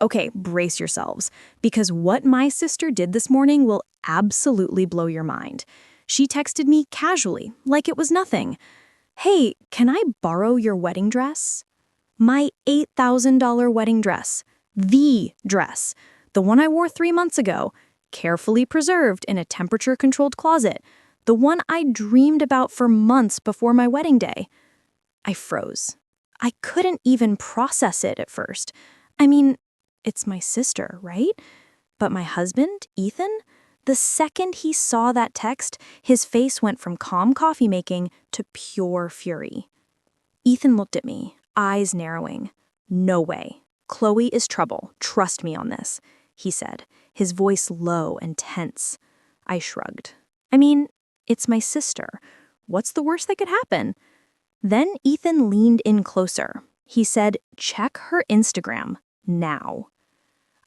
Okay, brace yourselves, because what my sister did this morning will absolutely blow your mind. She texted me casually, like it was nothing. Hey, can I borrow your wedding dress? My $8,000 wedding dress. The dress. The one I wore 3 months ago, carefully preserved in a temperature-controlled closet. The one I dreamed about for months before my wedding day. I froze. I couldn't even process it at first. I mean, it's my sister, right? But my husband, Ethan, the second he saw that text, his face went from calm coffee making to pure fury. Ethan looked at me, eyes narrowing. No way. Chloe is trouble. Trust me on this, he said, his voice low and tense. I shrugged. I mean, it's my sister. What's the worst that could happen? Then Ethan leaned in closer. He said, check her Instagram. Now.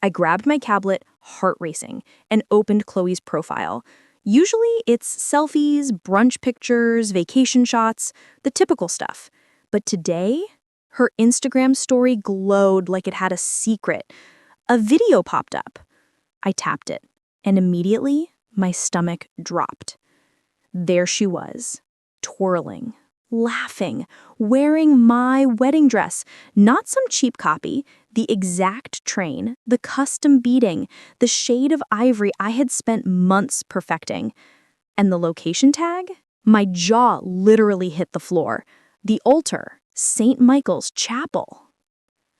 I grabbed my tablet, heart racing, and opened Chloe's profile. Usually it's selfies, brunch pictures, vacation shots, the typical stuff. But today, her Instagram story glowed like it had a secret. A video popped up. I tapped it, and immediately my stomach dropped. There she was, twirling, laughing, wearing my wedding dress, not some cheap copy, the exact train, the custom beading, the shade of ivory I had spent months perfecting. And the location tag? My jaw literally hit the floor. The altar, St. Michael's Chapel.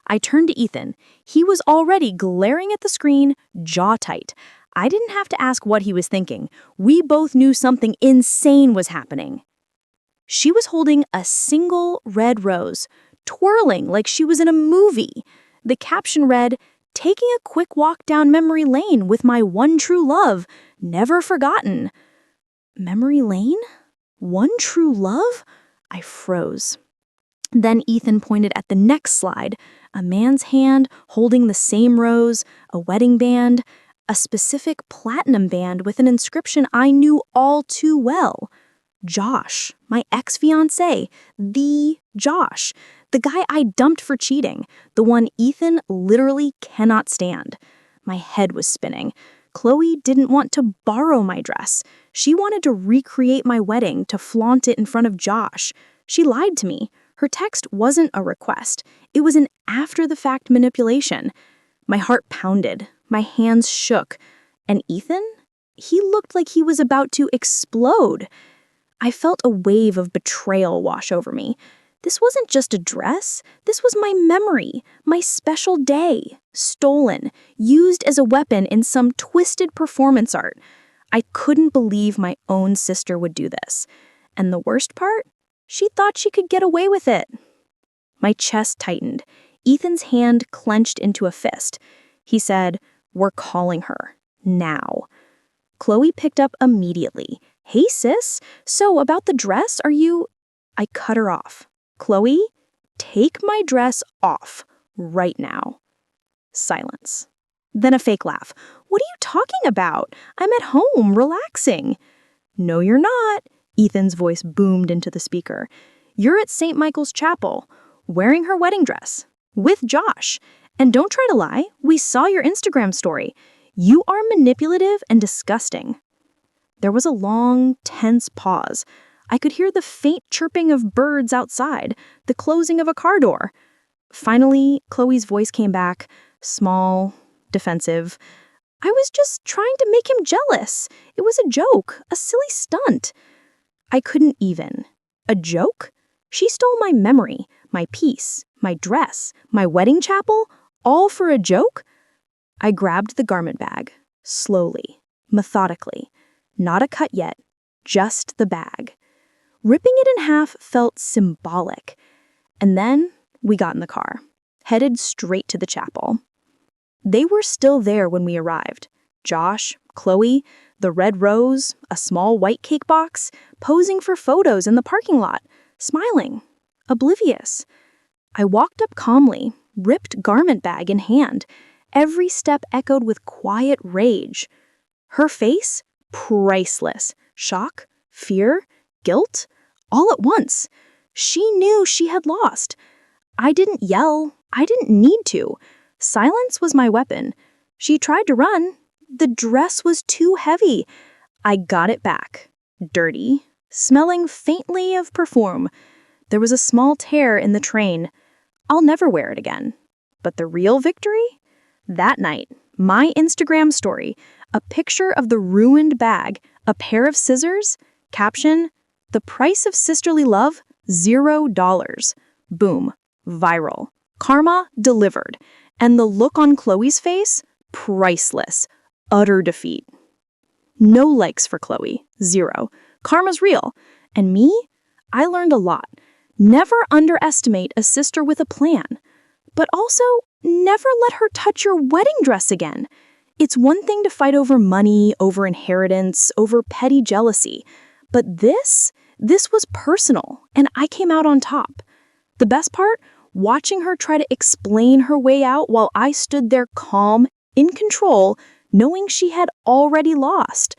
I turned to Ethan. He was already glaring at the screen, jaw tight. I didn't have to ask what he was thinking. We both knew something insane was happening. She was holding a single red rose, twirling like she was in a movie. The caption read, taking a quick walk down memory lane with my one true love, never forgotten. Memory lane? One true love? I froze. Then Ethan pointed at the next slide, a man's hand holding the same rose, a wedding band, a specific platinum band with an inscription I knew all too well. Josh, my ex-fiance, the Josh, the guy I dumped for cheating, the one Ethan literally cannot stand. My head was spinning. Chloe didn't want to borrow my dress. She wanted to recreate my wedding to flaunt it in front of Josh. She lied to me. Her text wasn't a request. It was an after-the-fact manipulation. My heart pounded. My hands shook. And Ethan? He looked like he was about to explode. I felt a wave of betrayal wash over me. This wasn't just a dress. This was my memory, my special day, stolen, used as a weapon in some twisted performance art. I couldn't believe my own sister would do this. And the worst part? She thought she could get away with it. My chest tightened. Ethan's hand clenched into a fist. He said, "We're calling her. Now." Chloe picked up immediately. "Hey, sis, so about the dress, are you—" I cut her off. "Chloe, take my dress off right now." Silence. Then a fake laugh. "What are you talking about? I'm at home, relaxing." "No, you're not." Ethan's voice boomed into the speaker. "You're at St. Michael's Chapel, wearing her wedding dress, with Josh. And don't try to lie, we saw your Instagram story. You are manipulative and disgusting." There was a long, tense pause. I could hear the faint chirping of birds outside, the closing of a car door. Finally, Chloe's voice came back, small, defensive. "I was just trying to make him jealous. It was a joke, a silly stunt." I couldn't even. A joke? She stole my memory, my peace, my dress, my wedding chapel, all for a joke? I grabbed the garment bag, slowly, methodically. Not a cut yet, just the bag. Ripping it in half felt symbolic. And then we got in the car, headed straight to the chapel. They were still there when we arrived. Josh, Chloe, the red rose, a small white cake box, posing for photos in the parking lot, smiling, oblivious. I walked up calmly, ripped garment bag in hand. Every step echoed with quiet rage. Her face? Priceless. Shock, fear, guilt, all at once. She knew she had lost. I didn't yell. I didn't need to. Silence was my weapon. She tried to run. The dress was too heavy. I got it back. Dirty, smelling faintly of perfume. There was a small tear in the train. I'll never wear it again. But the real victory? That night, my Instagram story, a picture of the ruined bag, a pair of scissors, caption, "The price of sisterly love, $0." Boom, viral. Karma delivered. And the look on Chloe's face? Priceless. Utter defeat. No likes for Chloe, 0. Karma's real. And me? I learned a lot. Never underestimate a sister with a plan. But also, never let her touch your wedding dress again. It's one thing to fight over money, over inheritance, over petty jealousy. But this was personal, and I came out on top. The best part? Watching her try to explain her way out while I stood there calm, in control, knowing she had already lost.